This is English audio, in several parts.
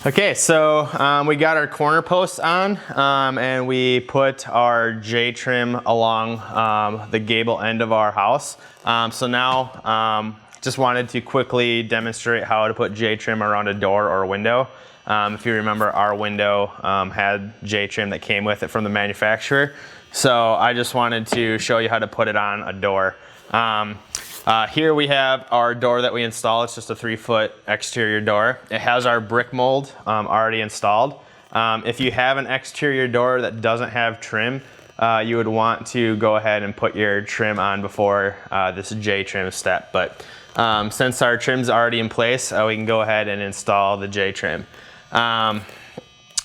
Okay, so we got our corner posts on and we put our J-trim along the gable end of our house. So now just wanted to quickly demonstrate how to put J-trim around a door or a window. If you remember, our window had J-trim that came with it from the manufacturer. So I just wanted to show you how to put it on a door. Here we have our door that we installed. It's just a 3-foot exterior door. It has our brick mold already installed. If you have an exterior door that doesn't have trim, you would want to go ahead and put your trim on before this J-trim step. But since our trim's already in place, we can go ahead and install the J-trim.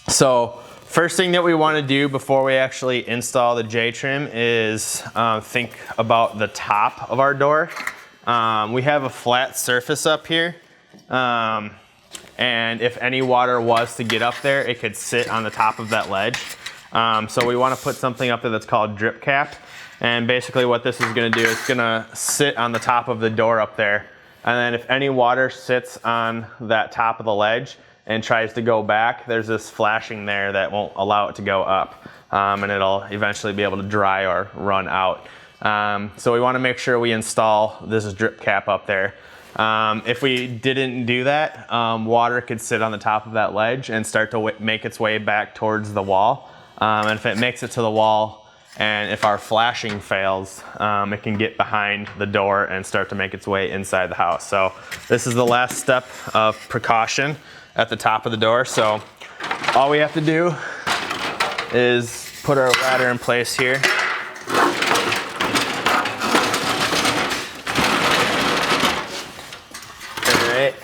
So first thing that we want to do before we actually install the J-trim is think about the top of our door. We have a flat surface up here, and if any water was to get up there, it could sit on the top of that ledge. So we want to put something up there that's called drip cap, and basically what this is going to do is going to sit on the top of the door up there, and then if any water sits on that top of the ledge and tries to go back, there's this flashing there that won't allow it to go up, and it'll eventually be able to dry or run out. So we want to make sure we install this drip cap up there. If we didn't do that, water could sit on the top of that ledge and start to make its way back towards the wall. And if it makes it to the wall, and if our flashing fails, it can get behind the door and start to make its way inside the house. So this is the last step of precaution at the top of the door. So all we have to do is put our ladder in place here. Alright.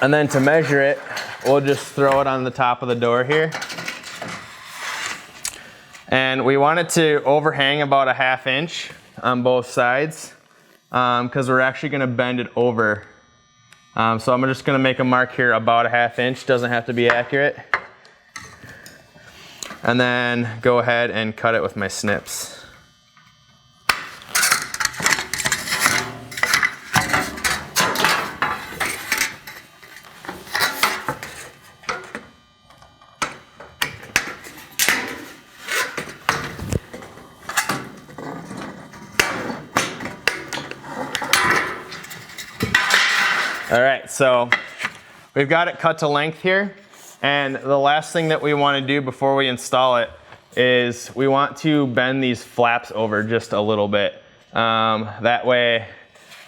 And then to measure it, we'll just throw it on the top of the door here. And we want it to overhang about a 1/2 inch on both sides, because we're actually going to bend it over. So I'm just going to make a mark here about a 1/2 inch, doesn't have to be accurate. And then go ahead and cut it with my snips. All right, so we've got it cut to length here, and the last thing that we want to do before we install it is we want to bend these flaps over just a little bit. That way,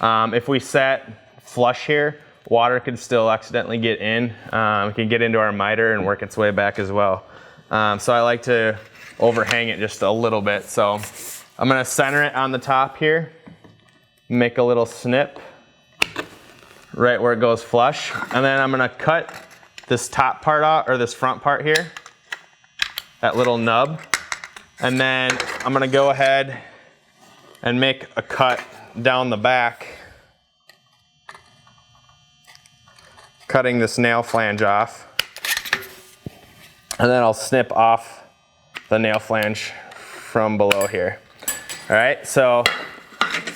if we sat flush here, water could still accidentally get in. It can get into our mitre and work its way back as well. So I like to overhang it just a little bit. So I'm going to center it on the top here, make a little snip right where it goes flush, and then I'm going to cut this top part out, or this front part here, that little nub, and then I'm going to go ahead and make a cut down the back, cutting this nail flange off, and then I'll snip off the nail flange from below here. All right, so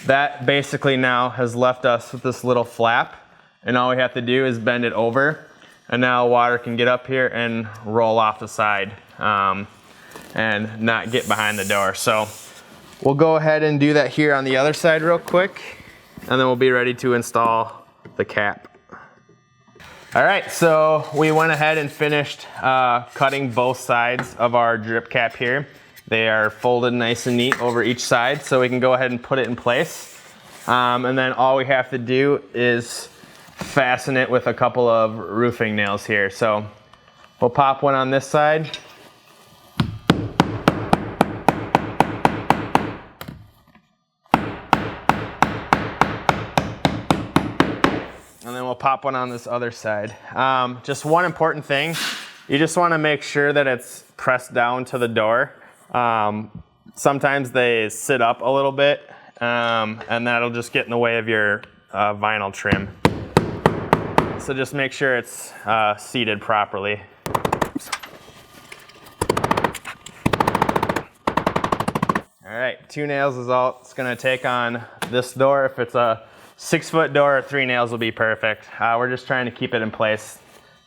that basically now has left us with this little flap, and all we have to do is bend it over, and now water can get up here and roll off the side and not get behind the door. So we'll go ahead and do that here on the other side real quick, and then we'll be ready to install the cap. All right, so we went ahead and finished cutting both sides of our drip cap here. They are folded nice and neat over each side, so we can go ahead and put it in place. And then all we have to do is fasten it with a couple of roofing nails here. So we'll pop one on this side. And then we'll pop one on this other side. Just one important thing, you just want to make sure that it's pressed down to the door. Sometimes they sit up a little bit, and that'll just get in the way of your vinyl trim. So just make sure it's seated properly. All right, 2 nails is all it's gonna take on this door. If it's a 6-foot door, 3 nails will be perfect. We're just trying to keep it in place,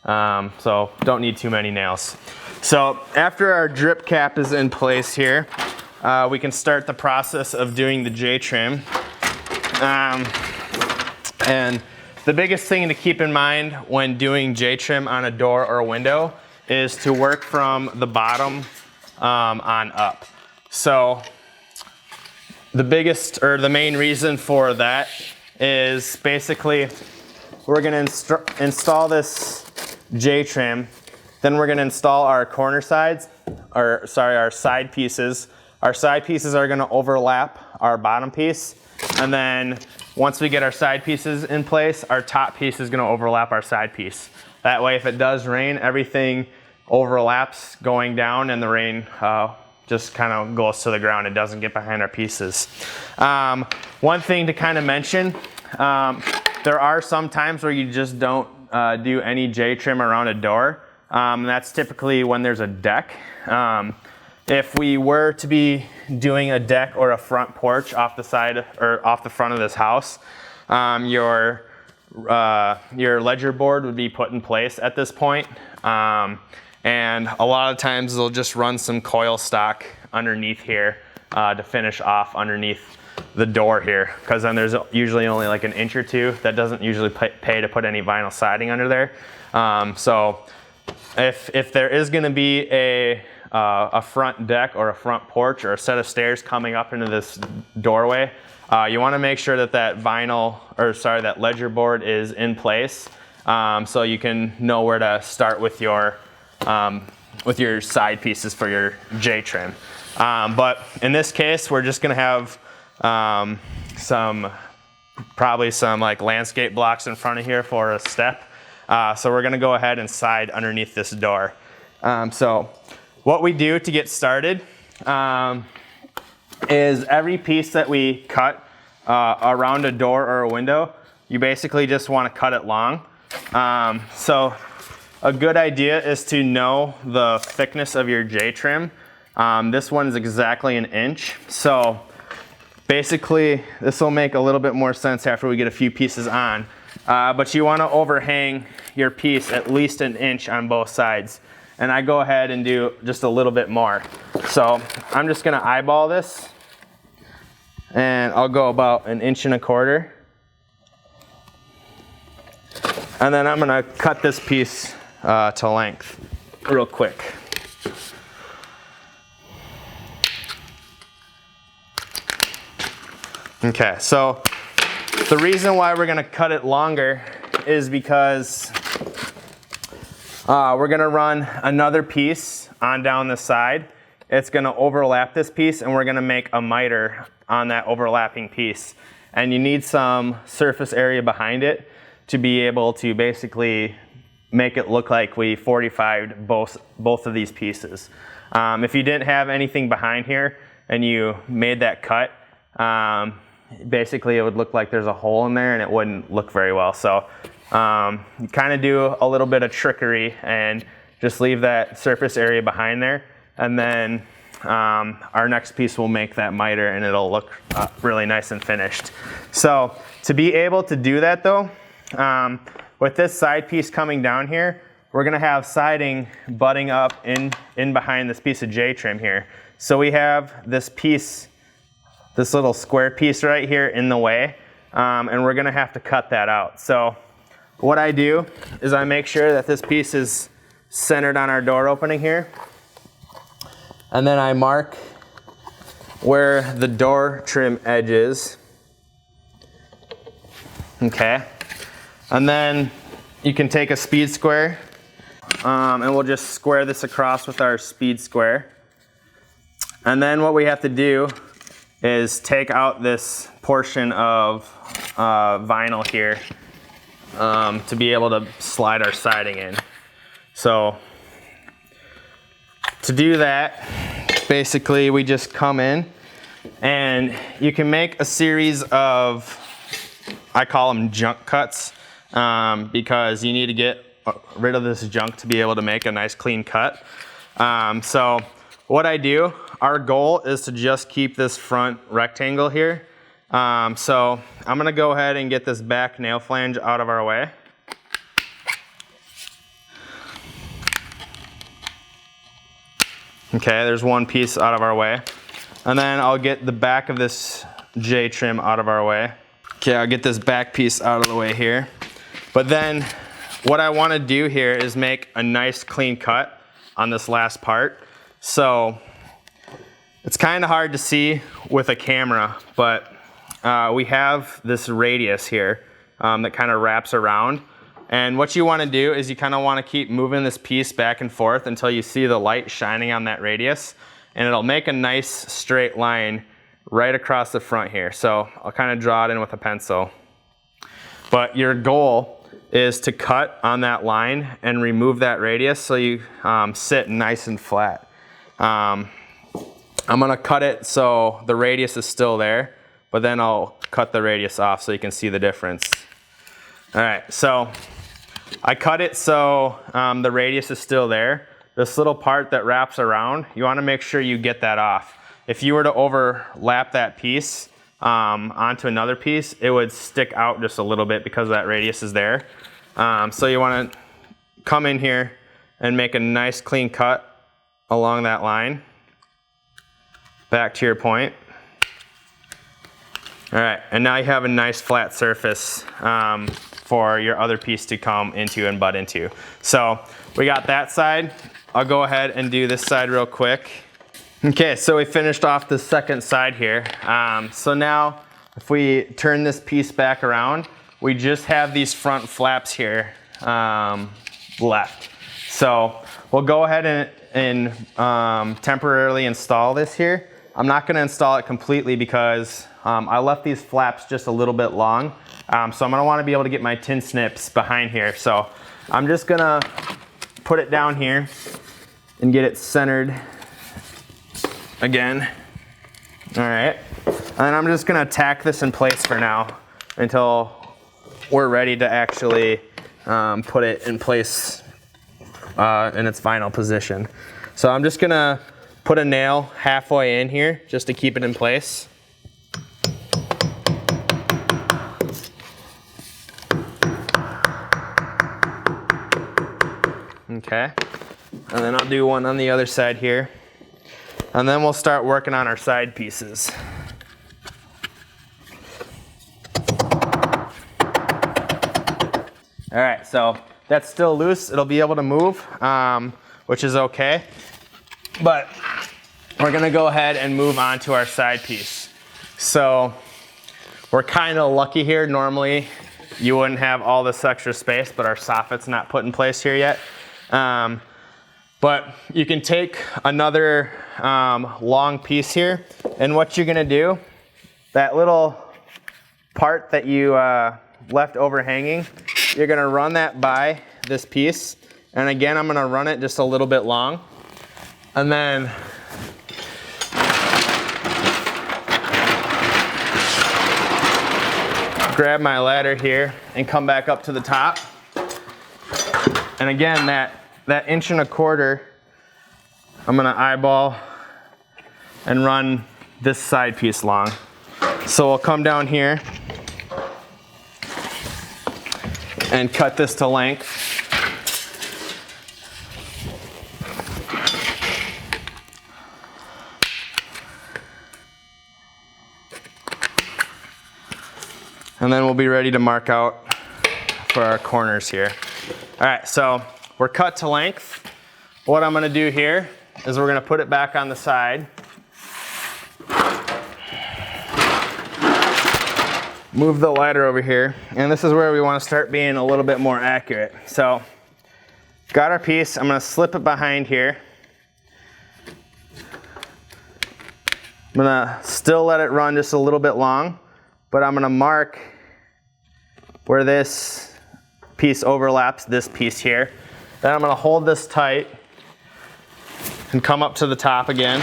so don't need too many nails. So after our drip cap is in place here, we can start the process of doing the J-trim. And the biggest thing to keep in mind when doing J-trim on a door or a window is to work from the bottom on up. So the biggest or the main reason for that is basically we're going to install this J-trim, then we're going to install our corner sides, or sorry, our side pieces. Our side pieces are going to overlap our bottom piece, and then once we get our side pieces in place, our top piece is going to overlap our side piece. That way, if it does rain, everything overlaps going down, and the rain just kind of goes to the ground. It doesn't get behind our pieces. One thing to kind of mention, there are some times where you just don't do any J-trim around a door. That's typically when there's a deck. If we were to be doing a deck or a front porch off the side or off the front of this house, your ledger board would be put in place at this point. And a lot of times they'll just run some coil stock underneath here to finish off underneath the door here, because then there's usually only like an inch or two. That doesn't usually pay to put any vinyl siding under there. So if there is going to be a front deck or a front porch or a set of stairs coming up into this doorway, you want to make sure that that ledger board is in place, so you can know where to start with your side pieces for your J-trim. But in this case, we're just going to have probably some like landscape blocks in front of here for a step. So we're going to go ahead and side underneath this door. So what we do to get started is every piece that we cut around a door or a window, you basically just want to cut it long. So a good idea is to know the thickness of your J-trim. This one is exactly 1 inch. So basically this will make a little bit more sense after we get a few pieces on. But you want to overhang your piece at least 1 inch on both sides. And I go ahead and do just a little bit more. So I'm just going to eyeball this, and I'll go about 1.25 inches. And then I'm going to cut this piece to length real quick. Okay, so the reason why we're going to cut it longer is because we're going to run another piece on down the side. It's going to overlap this piece, and we're going to make a mitre on that overlapping piece. And you need some surface area behind it to be able to basically make it look like we 45'd both of these pieces. If you didn't have anything behind here and you made that cut, basically it would look like there's a hole in there and it wouldn't look very well. So you kind of do a little bit of trickery and just leave that surface area behind there, and then our next piece will make that mitre and it'll look really nice and finished. So to be able to do that though, with this side piece coming down here, we're going to have siding butting up in behind this piece of J-trim here. So we have this piece, this little square piece right here in the way, and we're going to have to cut that out. So what I do is I make sure that this piece is centered on our door opening here, and then I mark where the door trim edge is. Okay, and then you can take a speed square, and we'll just square this across with our speed square. And then what we have to do is take out this portion of vinyl here to be able to slide our siding in. So to do that, basically we just come in, and you can make a series of, I call them junk cuts, because you need to get rid of this junk to be able to make a nice clean cut. So what I do, our goal is to just keep this front rectangle here. So I'm gonna go ahead and get this back nail flange out of our way. Okay, there's one piece out of our way. And then I'll get the back of this J trim out of our way. Okay, I'll get this back piece out of the way here. But then what I want to do here is make a nice clean cut on this last part. So it's kind of hard to see with a camera, but we have this radius here that kind of wraps around. And what you want to do is you kind of want to keep moving this piece back and forth until you see the light shining on that radius, and it'll make a nice straight line right across the front here. So I'll kind of draw it in with a pencil. But your goal is to cut on that line and remove that radius so you sit nice and flat. I'm gonna cut it so the radius is still there, but then I'll cut the radius off so you can see the difference. All right, so I cut it so the radius is still there. This little part that wraps around, you wanna make sure you get that off. If you were to overlap that piece onto another piece, it would stick out just a little bit because that radius is there. So you wanna come in here and make a nice clean cut along that line, back to your point. All right, and now you have a nice flat surface for your other piece to come into and butt into. So we got that side. I'll go ahead and do this side real quick. Okay, so we finished off the second side here. So now if we turn this piece back around, we just have these front flaps here left. So we'll go ahead and temporarily install this here. I'm not gonna install it completely because I left these flaps just a little bit long. So I'm gonna wanna be able to get my tin snips behind here. So I'm just gonna put it down here and get it centered again. All right, and I'm just gonna tack this in place for now until we're ready to actually put it in place in its final position. So I'm just gonna put a nail halfway in here just to keep it in place. Okay, and then I'll do one on the other side here. And then we'll start working on our side pieces. All right, so that's still loose. It'll be able to move, which is okay. But we're gonna go ahead and move on to our side piece. So we're kind of lucky here. Normally you wouldn't have all this extra space, but our soffit's not put in place here yet. But you can take another long piece here, and what you're gonna do, that little part that you left overhanging, you're gonna run that by this piece, and again I'm gonna run it just a little bit long, and then grab my ladder here and come back up to the top. And again, that 1.25 inch, I'm gonna eyeball and run this side piece long. So we'll come down here and cut this to length. And then we'll be ready to mark out for our corners here. All right, so we're cut to length. What I'm gonna do here is we're gonna put it back on the side. Move the ladder over here, and this is where we wanna start being a little bit more accurate. So, got our piece, I'm gonna slip it behind here. I'm gonna still let it run just a little bit long, but I'm gonna mark where this piece overlaps this piece here. Then I'm gonna hold this tight and come up to the top again,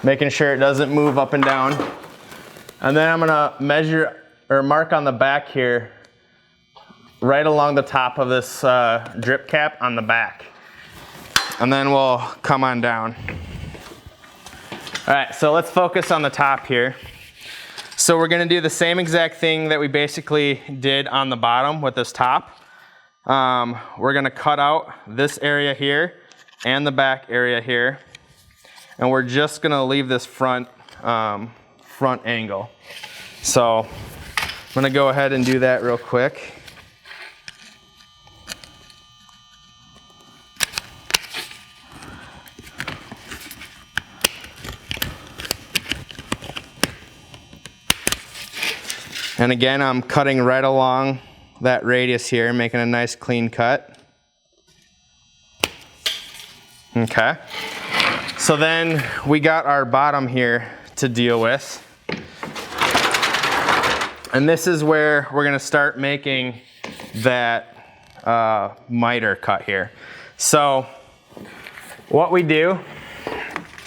making sure it doesn't move up and down. And then I'm gonna measure or mark on the back here, right along the top of this drip cap on the back. and then we'll come on down. All right, so let's focus on the top here. So we're gonna do the same exact thing that we basically did on the bottom with this top. We're gonna cut out this area here and the back area here. And we're just gonna leave this front angle. So I'm gonna go ahead and do that real quick. And again, I'm cutting right along that radius here, making a nice clean cut. Okay. So then we got our bottom here to deal with. And this is where we're gonna start making that mitre cut here. So what we do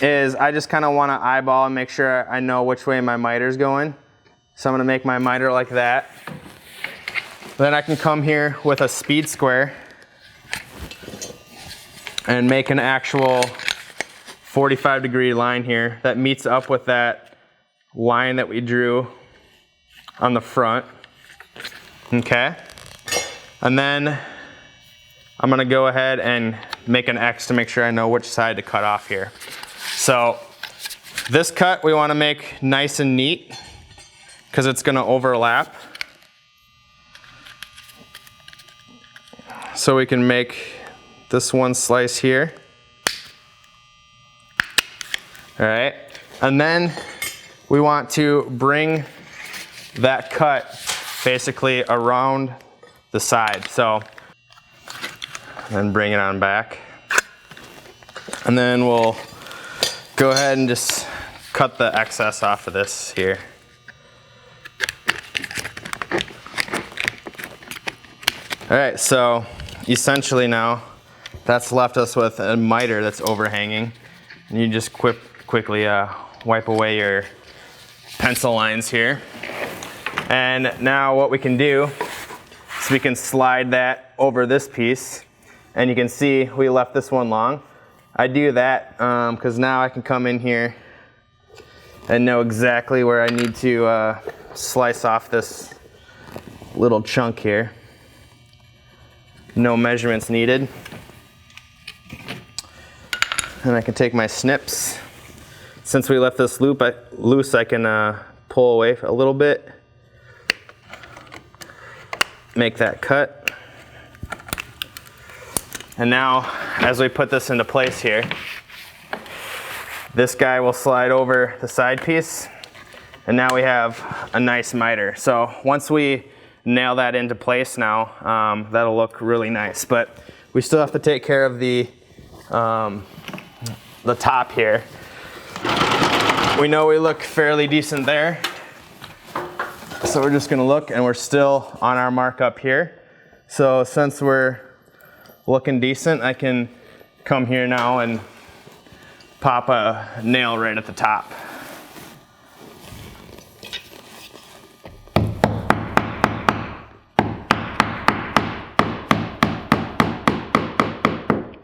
is I just kinda wanna eyeball and make sure I know which way my mitre's going. So I'm gonna make my mitre like that. Then I can come here with a speed square and make an actual 45-degree line here that meets up with that line that we drew on the front. Okay. And then I'm gonna go ahead and make an X to make sure I know which side to cut off here. So this cut we wanna make nice and neat because it's gonna overlap. So we can make this one slice here. All right, and then we want to bring that cut basically around the side. So then bring it on back. And then we'll go ahead and just cut the excess off of this here. All right, so essentially now that's left us with a mitre that's overhanging. And you just quickly wipe away your pencil lines here. And now what we can do is we can slide that over this piece. And you can see we left this one long. I do that because now I can come in here and know exactly where I need to slice off this little chunk here. No measurements needed. And I can take my snips. Since we left this loose, I can pull away a little bit. Make that cut. And now, as we put this into place here, this guy will slide over the side piece. And now we have a nice mitre. So once we nail that into place now, that'll look really nice. But we still have to take care of the top here. We know we look fairly decent there. So we're just gonna look, and we're still on our mark up here. So since we're looking decent, I can come here now and pop a nail right at the top.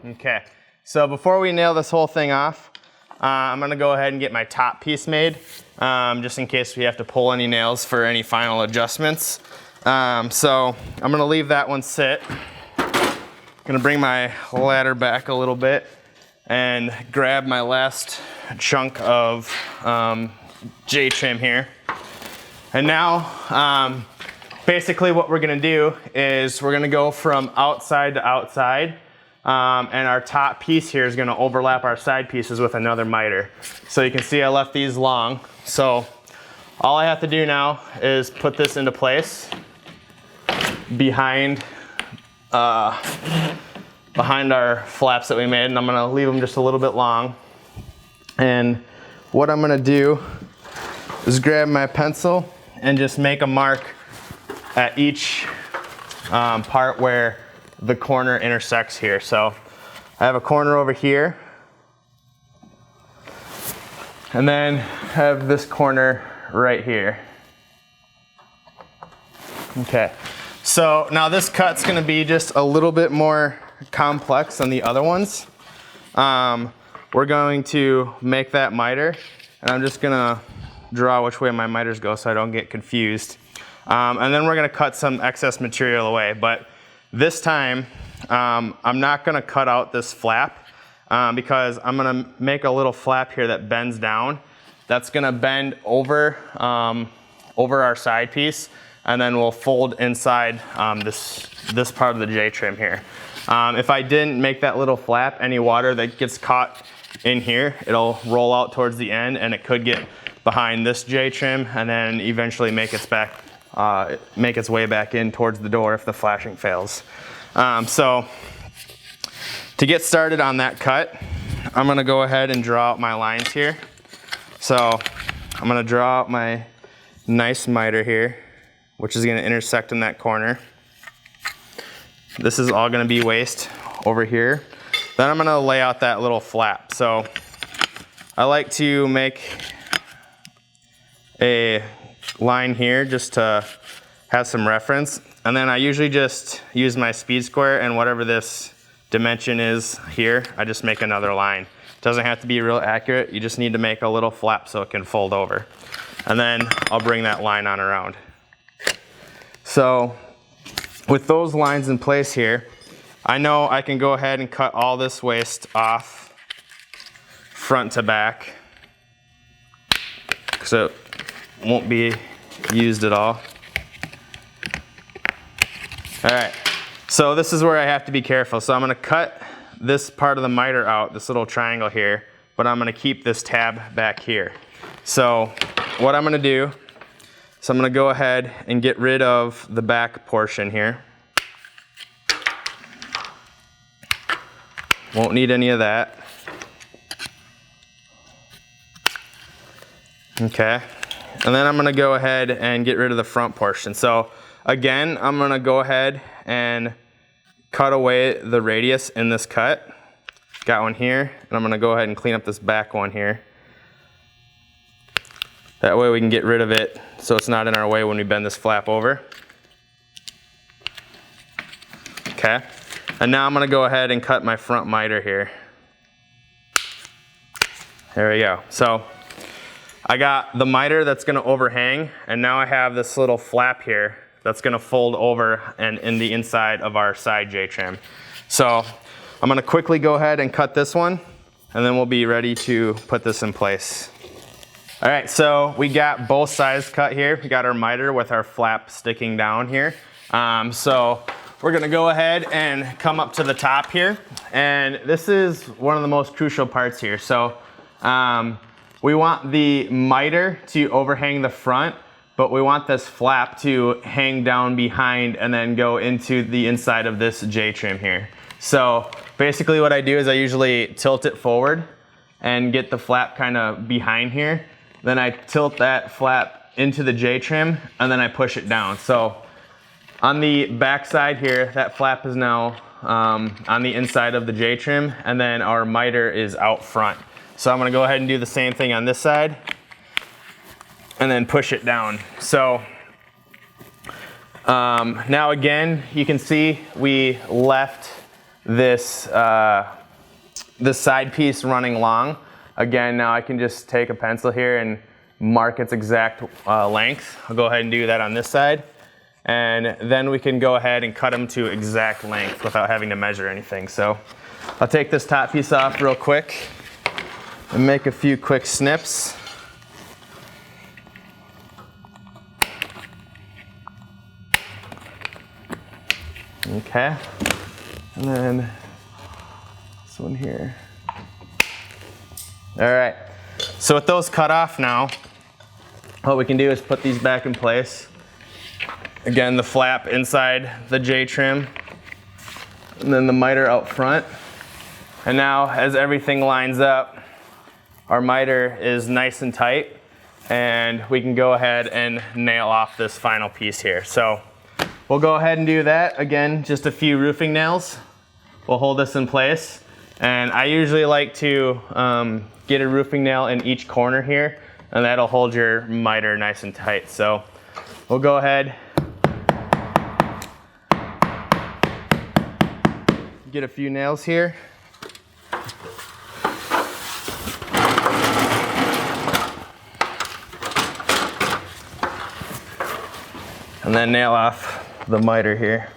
Okay, so before we nail this whole thing off, I'm gonna go ahead and get my top piece made, just in case we have to pull any nails for any final adjustments. So I'm gonna leave that one sit. Gonna bring my ladder back a little bit and grab my last chunk of J-trim here. And now, basically what we're gonna do is we're gonna go from outside to outside. And our top piece here is gonna overlap our side pieces with another mitre. So you can see I left these long. So all I have to do now is put this into place behind our flaps that we made, and I'm gonna leave them just a little bit long. And what I'm gonna do is grab my pencil and just make a mark at each part where the corner intersects here. So I have a corner over here, and then have this corner right here. Okay, so now this cut's gonna be just a little bit more complex than the other ones. we're going to make that miter, and I'm just gonna draw which way my miters go so I don't get confused. And then we're gonna cut some excess material away, but this time I'm not gonna cut out this flap because I'm gonna make a little flap here that bends down. That's gonna bend over, over our side piece, and then we'll fold inside this part of the J-trim here. If I didn't make that little flap, any water that gets caught in here, it'll roll out towards the end and it could get behind this J-trim and then eventually make its way back in towards the door if the flashing fails. So to get started on that cut, I'm gonna go ahead and draw out my lines here. So I'm gonna draw out my nice miter here, which is gonna intersect in that corner. This is all gonna be waste over here. Then I'm gonna lay out that little flap. So I like to make a line here just to have some reference. And then I usually just use my speed square, and whatever this dimension is here, I just make another line. It doesn't have to be real accurate. You just need to make a little flap so it can fold over. And then I'll bring that line on around. So with those lines in place here, I know I can go ahead and cut all this waste off front to back so it won't be used at all. All right, so this is where I have to be careful. So I'm gonna cut this part of the miter out, this little triangle here, but I'm gonna keep this tab back here. So what I'm gonna do is I'm gonna go ahead and get rid of the back portion here. Won't need any of that. Okay, and then I'm gonna go ahead and get rid of the front portion. So again, I'm gonna go ahead and cut away the radius in this cut. Got one here, and I'm gonna go ahead and clean up this back one here. That way we can get rid of it so it's not in our way when we bend this flap over. Okay, and now I'm gonna go ahead and cut my front miter here. There we go. So I got the miter that's gonna overhang, and now I have this little flap here that's gonna fold over and in the inside of our side J-trim. So I'm gonna quickly go ahead and cut this one, and then we'll be ready to put this in place. All right, so we got both sides cut here. We got our miter with our flap sticking down here. So we're gonna go ahead and come up to the top here. And this is one of the most crucial parts here. So we want the miter to overhang the front, but we want this flap to hang down behind and then go into the inside of this J-trim here. So basically what I do is I usually tilt it forward and get the flap kind of behind here. Then I tilt that flap into the J-trim and then I push it down. So on the back side here, that flap is now on the inside of the J-trim, and then our miter is out front. So I'm gonna go ahead and do the same thing on this side and then push it down. So now again, you can see we left this, this side piece running long. Again, now I can just take a pencil here and mark its exact length. I'll go ahead and do that on this side. And then we can go ahead and cut them to exact length without having to measure anything. So I'll take this top piece off real quick and make a few quick snips. Okay, and then this one here. All right, so with those cut off now, what we can do is put these back in place. Again, the flap inside the J-trim, and then the miter out front. And now as everything lines up, our miter is nice and tight, and we can go ahead and nail off this final piece here. So we'll go ahead and do that. Again, just a few roofing nails. We'll hold this in place. And I usually like to get a roofing nail in each corner here, and that'll hold your miter nice and tight. So we'll go ahead, get a few nails here. and then nail off the miter here.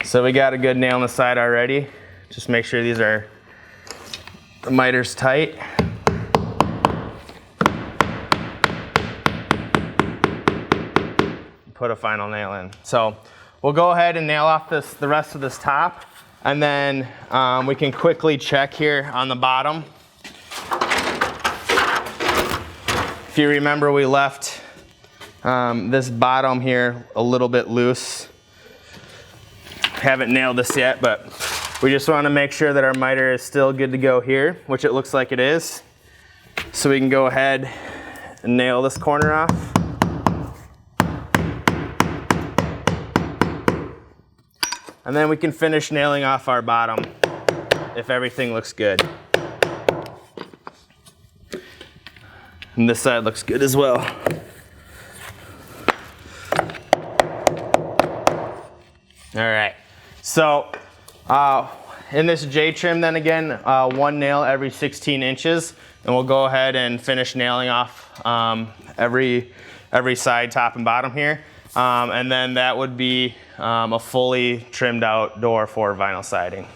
So we got a good nail on the side already. Just make sure these are, the miter's tight. Put a final nail in. So we'll go ahead and nail off the rest of this top, and then we can quickly check here on the bottom. If you remember, we left this bottom here a little bit loose. Haven't nailed this yet, but we just want to make sure that our miter is still good to go here, which it looks like it is. So we can go ahead and nail this corner off. And then we can finish nailing off our bottom if everything looks good. And this side looks good as well. All right, so in this J-trim then again, one nail every 16 inches, and we'll go ahead and finish nailing off every side, top and bottom here. And then that would be a fully trimmed out door for vinyl siding.